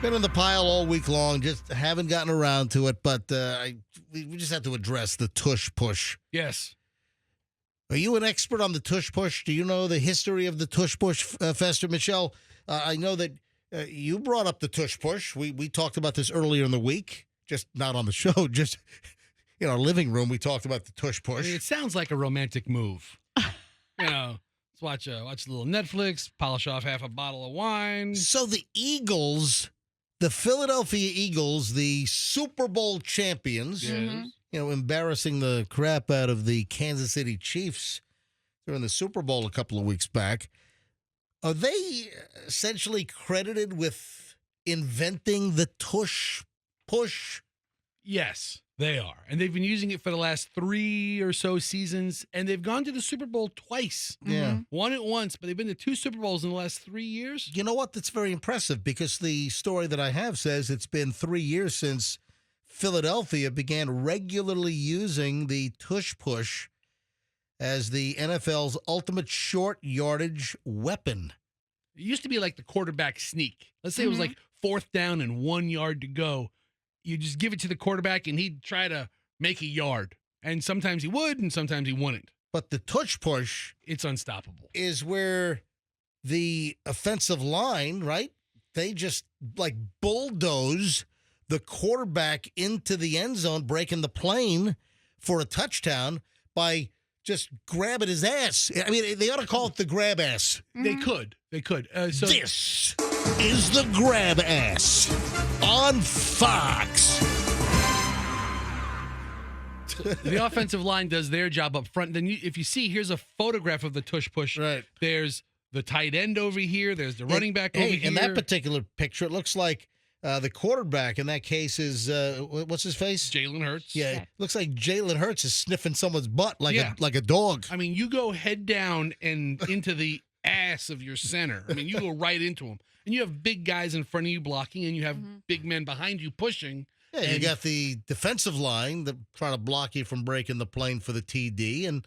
Been in the pile all week long, just haven't gotten around to it, but we just have to address the tush push. Yes. Are you an expert on the tush push? Do you know the history of the tush push, Fester? Michelle, I know that you brought up the tush push. We talked about this earlier in the week, just not on the show, just in our living room. We talked about the tush push. I mean, it sounds like a romantic move. Let's watch a little Netflix, polish off half a bottle of wine. So the Eagles, the Philadelphia Eagles, the Super Bowl champions, Yes. Embarrassing the crap out of the Kansas City Chiefs during the Super Bowl a couple of weeks back. Are they essentially credited with inventing the tush push? Yes, they are. And they've been using it for the last 3 or so seasons, and they've gone to the Super Bowl twice. Yeah. Won it once, but they've been to 2 Super Bowls in the last 3 years. You know what? That's very impressive because the story that I have says it's been 3 years since Philadelphia began regularly using the tush push as the NFL's ultimate short yardage weapon. It used to be like the quarterback sneak. Let's say it was like 4th down and 1 yard to go. You just give it to the quarterback, and he'd try to make a yard. And sometimes he would, and sometimes he wouldn't. But the tush push It's unstoppable. is where the offensive line, right? They just like bulldoze the quarterback into the end zone, breaking the plane for a touchdown by just grabbing his ass. I mean, they ought to call it the grab ass. They could. So This is the grab ass on Fox. the offensive line does their job up front. Then if you see, here's a photograph of the tush push. Right. There's the tight end over here. There's the running back over here. In that particular picture, it looks like the quarterback in that case is, what's his face? Jalen Hurts. Yeah, it looks like Jalen Hurts is sniffing someone's butt like a dog. I mean, you go head down and into the ass of your center. I mean, you go right into him. And you have big guys in front of you blocking, and you have big men behind you pushing. Yeah, you got the defensive line that trying to block you from breaking the plane for the TD, and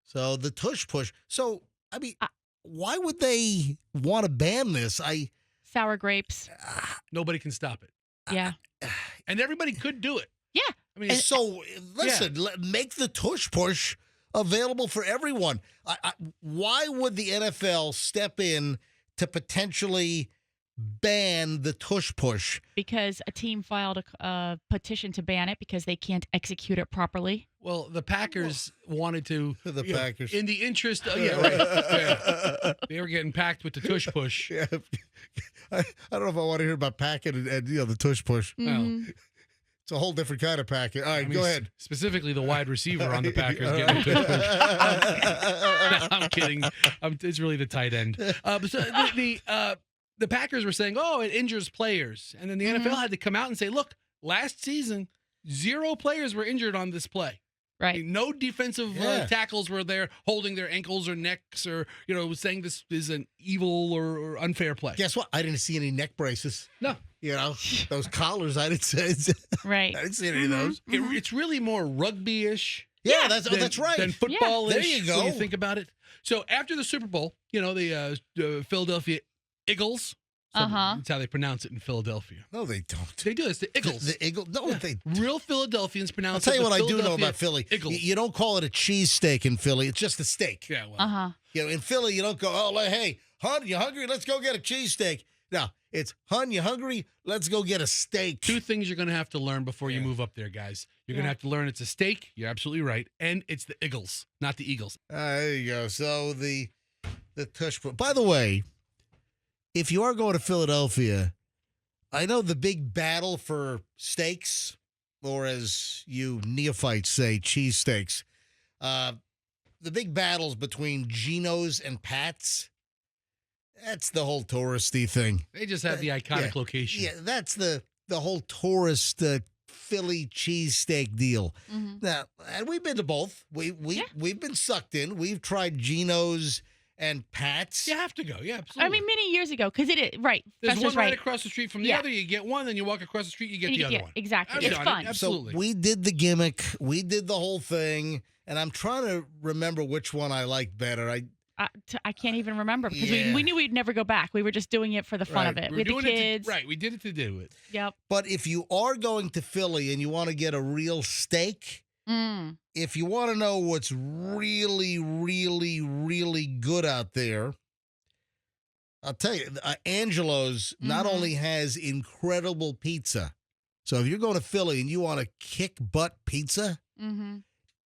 so the tush push. So, I mean, why would they want to ban this? Sour grapes. Nobody can stop it. Yeah. And everybody could do it. Yeah. I mean, So, listen, make the tush push available for everyone. Why would the NFL step in to potentially ban the tush push? Because a team filed a petition to ban it because they can't execute it properly. well, the Packers wanted to. The Packers. In the interest of, right. They were getting packed with the tush push. Yeah. I don't know if I want to hear about packing and the tush push. Well, It's a whole different kind of packing. All right, I mean, go ahead. Specifically, the wide receiver on the Packers getting a tush push. No, I'm kidding. It's really the tight end. So the Packers were saying, "Oh, it injures players," and then the NFL had to come out and say, "Look, last season, 0 players were injured on this play. Right. No defensive tackles were there holding their ankles or necks or saying this is an evil or unfair play." Guess what? I didn't see any neck braces. No. Those collars, I didn't see. Right. I didn't see any of those. It's really more rugby-ish. Yeah, that's right. Than football-ish. There you go. When you think about it. So after the Super Bowl, the Philadelphia Eagles. That's how they pronounce it in Philadelphia. No, they don't. They do. It's the Eagles. The Eagle. No, they. Real Philadelphians pronounce I'll it. tell you the what I do know about Philadelphia Philly. Eagles. You don't call it a cheesesteak in Philly. It's just a steak. Yeah, well. In Philly, you don't go, hey, hon, you hungry? Let's go get a cheesesteak. No, it's, hon, you hungry? Let's go get a steak. 2 things you're going to have to learn before you move up there, guys. You're going to have to learn it's a steak. You're absolutely right. And it's the Eagles, not the Eagles. There you go. So the tush. By the way, if you are going to Philadelphia, I know the big battle for steaks, or as you neophytes say, cheesesteaks. The big battles between Geno's and Pat's. That's the whole touristy thing. They just have the iconic location. Yeah, that's the whole tourist Philly cheesesteak deal. Now, and we've been to both. We've been sucked in. We've tried Geno's and Pat's. You have to go. Yeah, absolutely. I mean, many years ago, because right. There's Fester's one right right across the street from the other. You get one, then you walk across the street, you get the other one. Exactly. I've It's done fun. it. Absolutely. So we did the gimmick. We did the whole thing. And I'm trying to remember which one I liked better. I can't even remember because Yeah. we knew we'd never go back. We were just doing it for the fun Right. of it. We We were had the doing it kids. right. We did it to do it. Yep. But if you are going to Philly and you want to get a real steak, if you want to know what's really, really, really good out there, I'll tell you, Angelo's not only has incredible pizza. So if you're going to Philly and you want a kick butt pizza,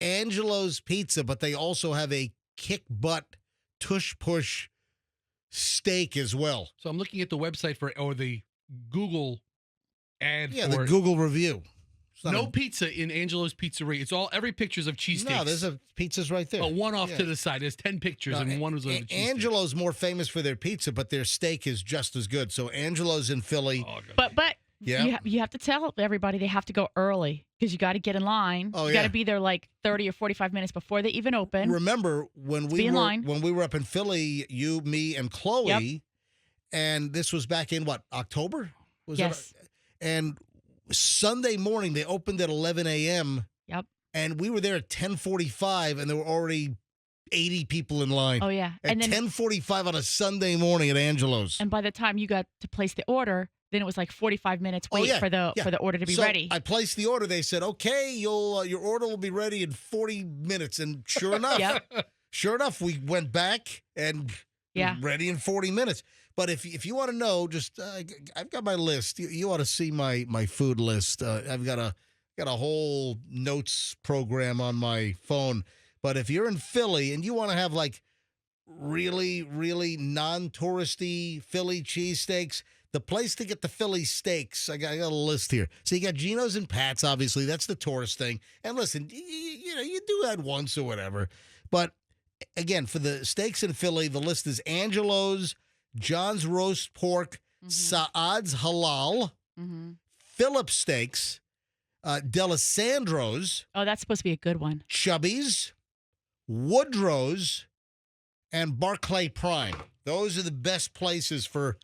Angelo's Pizza, but they also have a kick butt tush push steak as well. So I'm looking at the website or the Google ad Yeah, for the Google review. It's not no a- pizza in Angelo's Pizzeria. It's every pictures of cheesesteaks. No, there's pizza's right there. Oh, one off to the side. There's 10 pictures, No, and one was of the cheesesteaks. Angelo's more famous for their pizza, but their steak is just as good. So Angelo's in Philly. Oh, God. But Yeah. you have to tell everybody they have to go early because you got to get in line. Oh, you yeah. got to be there like 30 or 45 minutes before they even open. Remember when be in line. we were up in Philly, you, me, and Chloe, and this was back in what, October? Was Yes. it? And Sunday morning they opened at 11 a.m. Yep. And we were there at 10:45, and there were already 80 people in line. Oh yeah. At And then 10:45 on a Sunday morning at Angelo's. and by the time you got to place the order, then it was like 45 minutes wait yeah, for the yeah. order to be So ready. I placed the order. They said, "Okay, your order will be ready in 40 minutes." And sure enough, sure enough, we went back and Yeah. ready in 40 minutes. But if you want to know, just I've got my list. You ought to see my food list. I've got a whole notes program on my phone. But if you're in Philly and you want to have like really, really non-touristy Philly cheesesteaks, the place to get the Philly steaks, I got a list here. So you got Gino's and Pat's, obviously. That's the tourist thing. And listen, you do that once or whatever. But again, for the steaks in Philly, the list is Angelo's, John's Roast Pork, Saad's Halal, Phillips Steaks, Delisandro's, Oh, that's supposed to be a good one. Chubby's, Woodrow's, and Barclay Prime. Those are the best places for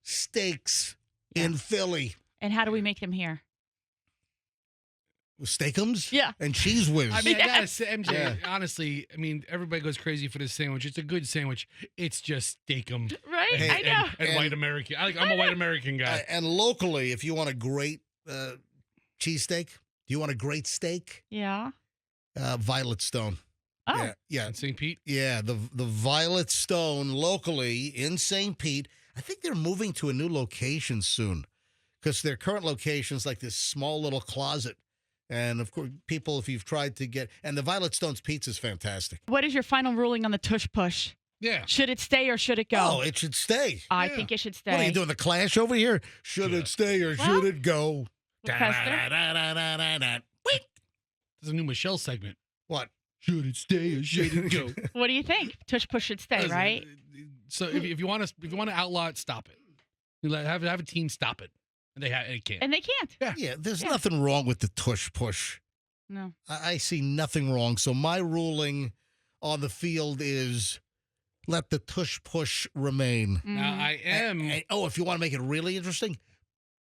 steaks in Philly. And how do we make them here? Steakums? Yeah. And Cheese Whiz. I mean, I gotta say, MJ, Yeah. honestly, I mean, everybody goes crazy for this sandwich. It's a good sandwich. It's just steak-em. Right? Hey, I know. And white American. I'm a white American guy. And locally, if you want a great cheesesteak, do you want a great steak? Yeah. Violet Stone. Oh. Yeah. In St. Pete? Yeah, the Violet Stone locally in St. Pete. I think they're moving to a new location soon because their current location is like this small little closet. And, of course, people, if you've tried to get – and the Violet Stone's pizza is fantastic. What is your final ruling on the tush push? Yeah. Should it stay or should it go? Oh, it should stay. I Yeah. think it should stay. What are you doing, the Clash over here? Should it stay or Well, should it go? Fester? Wait. There's a new Michelle segment. What? Should it stay or should it go? What do you think? Tush push should stay, right? So if you want to outlaw it, stop it. You have a team stop it, and they can't. And they can't. Yeah, there's Yeah. nothing wrong with the tush push. No. I see nothing wrong. So my ruling on the field is let the tush push remain. Now Mhm. I am. If you want to make it really interesting,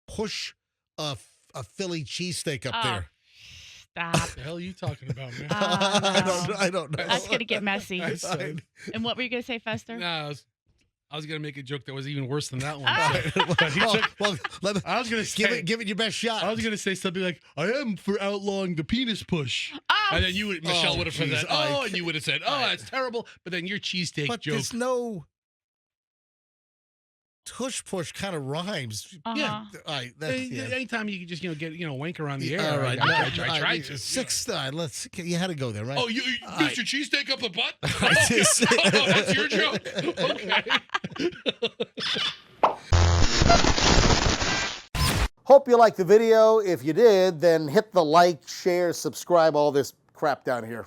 push a Philly cheesesteak up Oh, there. Stop. What the hell are you talking about, man? I don't know. That's going to get messy. I said- And what were you going to say, Fester? No, I was gonna make a joke that was even worse than that one. Ah. well, I was gonna say, give it your best shot. I was gonna say something like, "I am for outlawing the penis push," Oh, and then Michelle Oh, would have said geez, that. Oh, Ike. and you would have said, "Oh, that's terrible." But then your cheesesteak but joke. there's no tush push kind of rhymes. uh-huh. All right, that's Anytime you can just get wank around the air. All right, I tried to. six. Let's. You had to go there, right? Oh, you All use right. your cheesesteak up the butt? I just- Oh, that's your joke. Okay. Hope you liked the video. If you did, then hit the like, share, subscribe, all this crap down here.